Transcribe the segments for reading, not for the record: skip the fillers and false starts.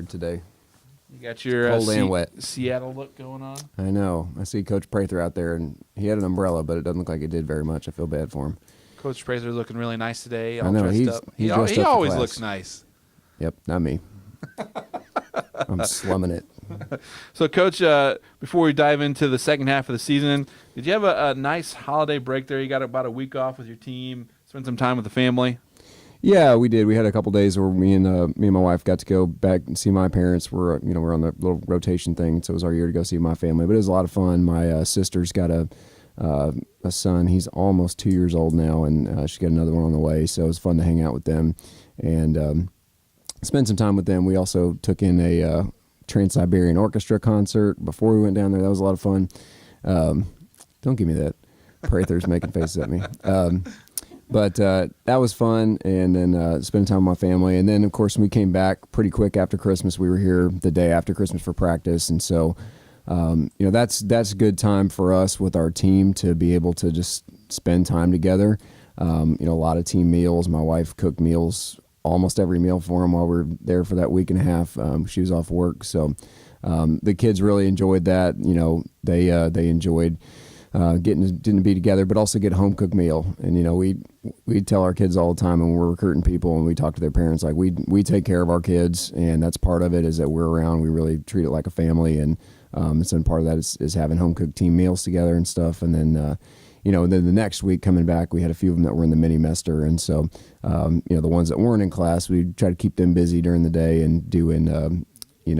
tired today. You got your Cold and wet. Seattle look going on. I know. I see Coach Prather out there, and he had an umbrella, but it doesn't look like it did very much. I feel bad for him. Coach Prather looking really nice today. All I know. dressed up. He always looks nice. Yep, not me. I'm slumming it. So, Coach, before we dive into the second half of the season, did you have a nice holiday break there? You got about a week off with your team, spend some time with the family? Yeah, we did. We had a couple days where me and my wife got to go back and see my parents. We're on the little rotation thing, so it was our year to go see my family. But it was a lot of fun. My sister's got a son. He's almost 2 years old now, and she's got another one on the way. So it was fun to hang out with them and spend some time with them. We also took in a Trans-Siberian Orchestra concert before we went down there. That was a lot of fun. Don't give me that. Prather's making faces at me. But that was fun, and then spending time with my family. And then, of course, when we came back pretty quick after Christmas, we were here the day after Christmas for practice. And so, that's a good time for us with our team to be able to just spend time together. A lot of team meals. My wife cooked meals, almost every meal for them while we were there for that week and a half. She was off work. So the kids really enjoyed that. They enjoyed getting to be together, but also get a home cooked meal. And we tell our kids all the time when we're recruiting people and we talk to their parents, like we take care of our kids, and that's part of it is that we're around. We really treat it like a family, and so part of that is having home cooked team meals together and stuff. And then then the next week coming back, we had a few of them that were in the mini mester, and so the ones that weren't in class, we try to keep them busy during the day and doing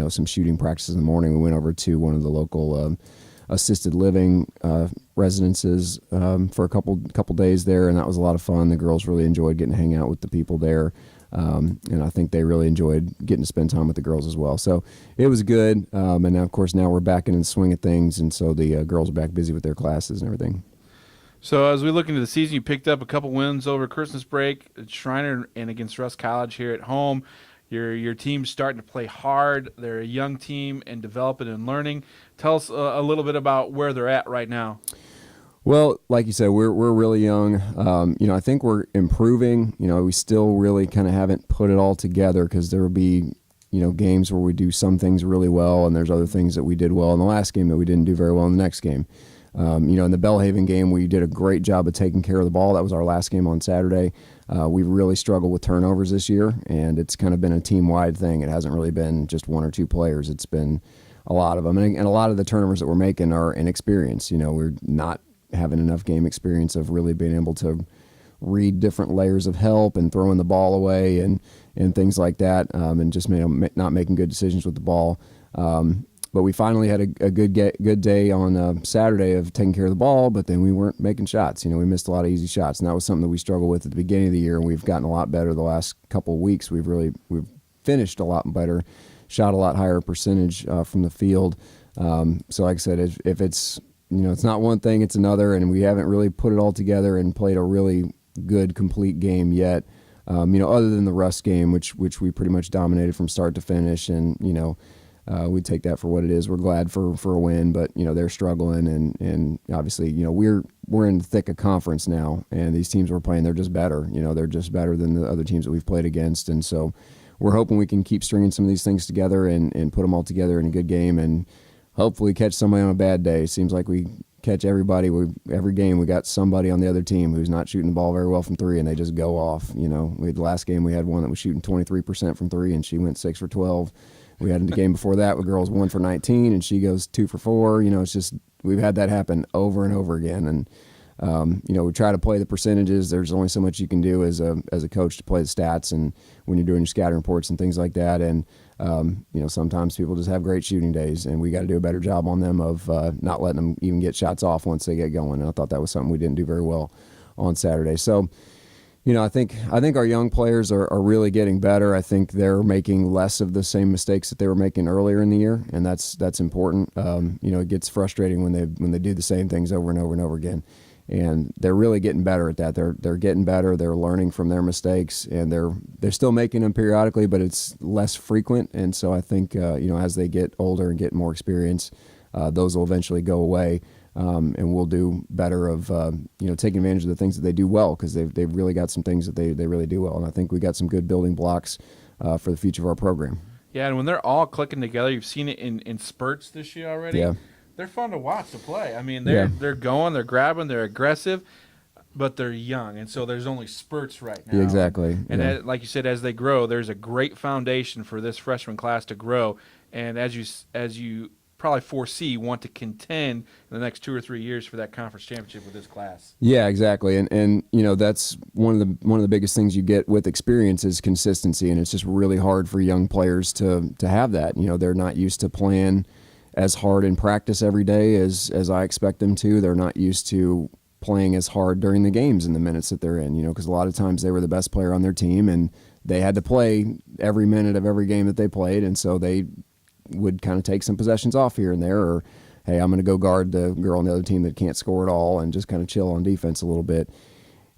some shooting practices in the morning. We went over to one of the local assisted living residences for a couple days there, and that was a lot of fun. The girls really enjoyed getting to hang out with the people there, and I think they really enjoyed getting to spend time with the girls as well. So it was good, and now, of course, now we're back in the swing of things, and so the girls are back busy with their classes and everything. So as we look into the season, you picked up a couple wins over Christmas break at Schreiner and against Russ College here at home. Your team's starting to play hard. They're a young team and developing and learning. Tell us a little bit about where they're at right now. Well, like you said, we're really young. I think we're improving. We still really kind of haven't put it all together because there will be, games where we do some things really well and there's other things that we did well in the last game that we didn't do very well in the next game. In the Belhaven game, we did a great job of taking care of the ball. That was our last game on Saturday. We've really struggled with turnovers this year, and it's kind of been a team-wide thing. It hasn't really been just one or two players. It's been a lot of them. And a lot of the turnovers that we're making are inexperience. We're not having enough game experience of really being able to read different layers of help and throwing the ball away and things like that, and just not making good decisions with the ball. But we finally had a good day on Saturday of taking care of the ball, but then we weren't making shots. We missed a lot of easy shots, and that was something that we struggled with at the beginning of the year, and we've gotten a lot better the last couple of weeks. We've finished a lot better, shot a lot higher percentage from the field. So like I said, if it's it's not one thing, it's another, and we haven't really put it all together and played a really good, complete game yet. Other than the Russ game, which we pretty much dominated from start to finish, and we take that for what it is. We're glad for a win, but they're struggling, and obviously we're in the thick of conference now, and these teams we're playing, they're just better. They're just better than the other teams that we've played against, and so we're hoping we can keep stringing some of these things together and put them all together in a good game, and hopefully catch somebody on a bad day. It seems like we catch everybody. Every game we got somebody on the other team who's not shooting the ball very well from three, and they just go off. The last game we had one that was shooting 23% from three, and she went 6 for 12. We had the game before that with girls 1 for 19, and she goes 2 for 4. It's just we've had that happen over and over again. And we try to play the percentages. There's only so much you can do as a coach to play the stats, and when you're doing your scouting reports and things like that. And sometimes people just have great shooting days, and we got to do a better job on them of not letting them even get shots off once they get going. And I thought that was something we didn't do very well on Saturday. So. I think our young players are really getting better. I think they're making less of the same mistakes that they were making earlier in the year, and that's important. It gets frustrating when they do the same things over and over and over again, and they're really getting better at that. They're getting better. They're learning from their mistakes, and they're still making them periodically, but it's less frequent. And so I think as they get older and get more experience, those will eventually go away. And we'll do better of taking advantage of the things that they do well, because they've really got some things that they really do well, and I think we got some good building blocks for the future of our program. Yeah, and when they're all clicking together, you've seen it in spurts this year already. Yeah. They're fun to watch to play. I mean, Yeah. they're going, they're grabbing, they're aggressive, but they're young, and so there's only spurts right now. Yeah, exactly. And Yeah. like you said, as they grow, there's a great foundation for this freshman class to grow. And as you probably foresee, want to contend in the next 2 or 3 years for that conference championship with this class. Yeah, exactly. And that's one of the biggest things you get with experience is consistency, and it's just really hard for young players to have that. They're not used to playing as hard in practice every day as I expect them to. They're not used to playing as hard during the games in the minutes that they're in, because a lot of times they were the best player on their team and they had to play every minute of every game that they played, and so they would kind of take some possessions off here and there, or hey, I'm going to go guard the girl on the other team that can't score at all and just kind of chill on defense a little bit.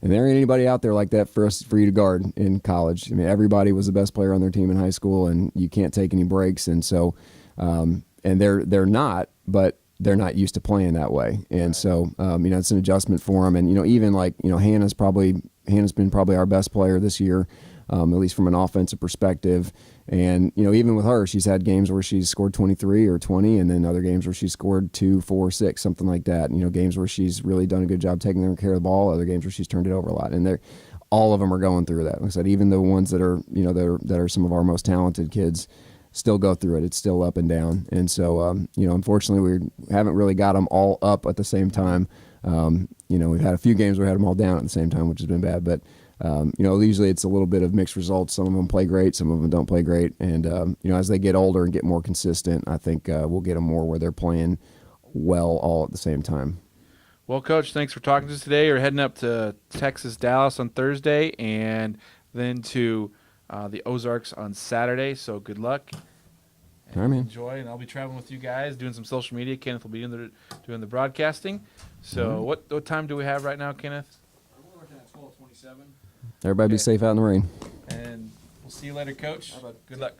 And there ain't anybody out there like that for you to guard in college. I mean, everybody was the best player on their team in high school, and you can't take any breaks. And so, and they're not, but they're not used to playing that way. And so, it's an adjustment for them. And, even like, Hannah's been probably our best player this year, at least from an offensive perspective. And, even with her, she's had games where she's scored 23 or 20, and then other games where she's scored 2, 4, 6, something like that. Games where she's really done a good job taking care of the ball, other games where she's turned it over a lot. And all of them are going through that. Like I said, even the ones that are, that are some of our most talented kids still go through it. It's still up and down. And so, unfortunately, we haven't really got them all up at the same time. We've had a few games where we had them all down at the same time, which has been bad. But, usually it's a little bit of mixed results. Some of them play great, some of them don't play great. And, as they get older and get more consistent, I think we'll get them more where they're playing well all at the same time. Well, Coach, thanks for talking to us today. We're heading up to Texas, Dallas on Thursday, and then to the Ozarks on Saturday. So good luck. All right, man. Enjoy, and I'll be traveling with you guys, doing some social media. Kenneth will be doing the broadcasting. So what time do we have right now, Kenneth? We're looking at 12:27. Everybody be safe out in the rain. And we'll see you later, Coach. Good luck.